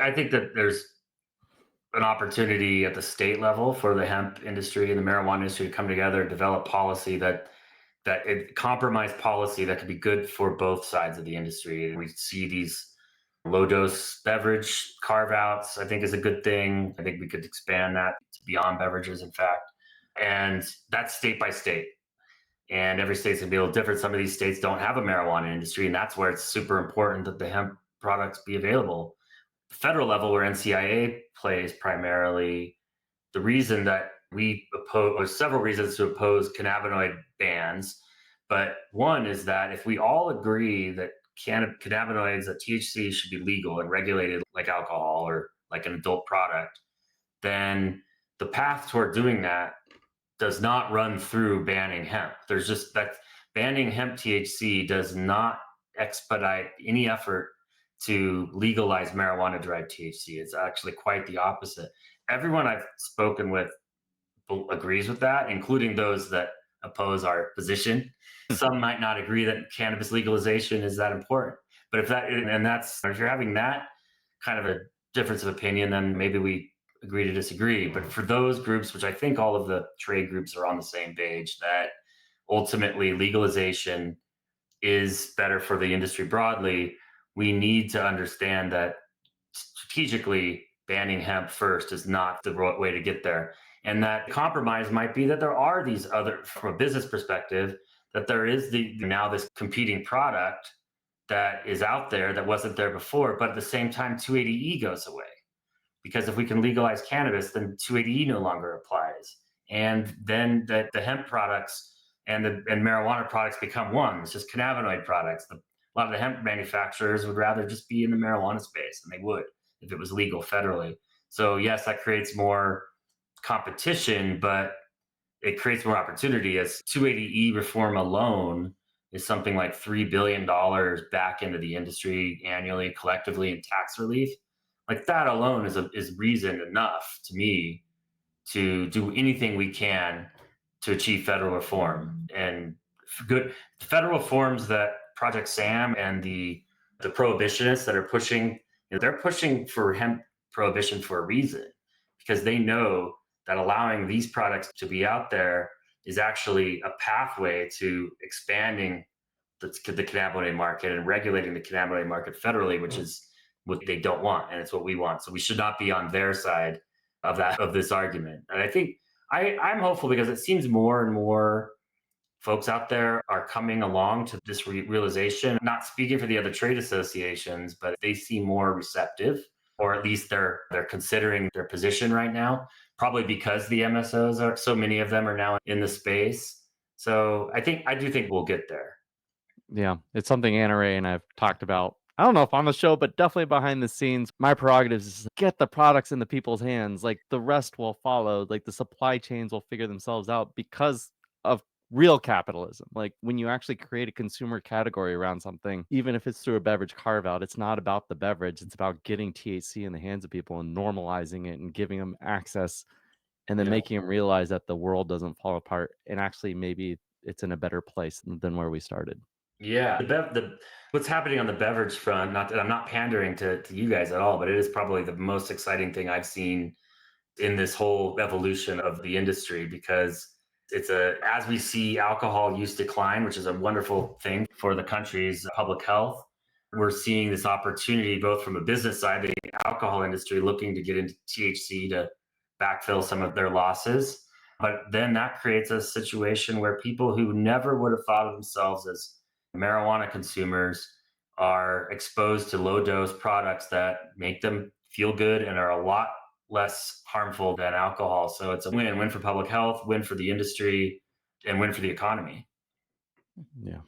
I think that there's an opportunity at the state level for the hemp industry and the marijuana industry to come together and develop policy that it compromise policy that could be good for both sides of the industry. We see these low dose beverage carve outs, I think is a good thing. I think we could expand that to beyond beverages, in fact. And that's state by state. And every state's gonna be a little different. Some of these states don't have a marijuana industry, and that's where it's super important that the hemp products be available. The federal level, where NCIA plays primarily, the reason that we oppose, there's several reasons to oppose cannabinoid bans, but one is that if we all agree that cannabinoids, that THC should be legal and regulated like alcohol or like an adult product, then the path toward doing that does not run through banning hemp. There's just that banning hemp THC does not expedite any effort to legalize marijuana derived THC. It's actually quite the opposite. Everyone I've spoken with agrees with that, including those that oppose our position. Some might not agree that cannabis legalization is that important. But if you're having that kind of a difference of opinion, then maybe we agree to disagree. But for those groups, which I think all of the trade groups are on the same page, that ultimately legalization is better for the industry broadly, we need to understand that strategically banning hemp first is not the right way to get there. And that compromise might be that there are these other, from a business perspective, that there is now this competing product that is out there that wasn't there before, but at the same time, 280E goes away. Because if we can legalize cannabis, then 280E no longer applies. And then the hemp products and marijuana products become one. It's just cannabinoid products. A lot of the hemp manufacturers would rather just be in the marijuana space, and they would if it was legal federally. So yes, that creates more competition, but it creates more opportunity, as 280E reform alone is something like $3 billion back into the industry annually, collectively, in tax relief. Like that alone is reason enough to me to do anything we can to achieve federal reform. And good federal reforms that Project Sam and the prohibitionists that are pushing, they're pushing for hemp prohibition for a reason, because they know that allowing these products to be out there is actually a pathway to expanding the cannabinoid market and regulating the cannabinoid market federally, which is what they don't want, and it's what we want. So we should not be on their side of this argument. And I think I'm hopeful, because it seems more and more folks out there are coming along to this realization. Not speaking for the other trade associations, but they seem more receptive, or at least they're considering their position right now. Probably because the MSOs are, so many of them are now in the space. So I do think we'll get there. Yeah, it's something Anna Ray and I've talked about. I don't know if on the show, but definitely behind the scenes. My prerogative is to get the products in the people's hands. Like the rest will follow. Like the supply chains will figure themselves out because of real capitalism. Like when you actually create a consumer category around something, even if it's through a beverage carve out, it's not about the beverage. It's about getting THC in the hands of people and normalizing it and giving them access, and then Yeah. making them realize that the world doesn't fall apart and actually maybe it's in a better place than where we started. Yeah, what's happening on the beverage front, not that I'm not pandering to you guys at all, but it is probably the most exciting thing I've seen in this whole evolution of the industry, because as we see alcohol use decline, which is a wonderful thing for the country's public health, we're seeing this opportunity both from a business side, the alcohol industry looking to get into THC to backfill some of their losses. But then that creates a situation where people who never would have thought of themselves as marijuana consumers are exposed to low dose products that make them feel good and are a lot less harmful than alcohol. So it's a win for public health, win for the industry, and win for the economy. Yeah.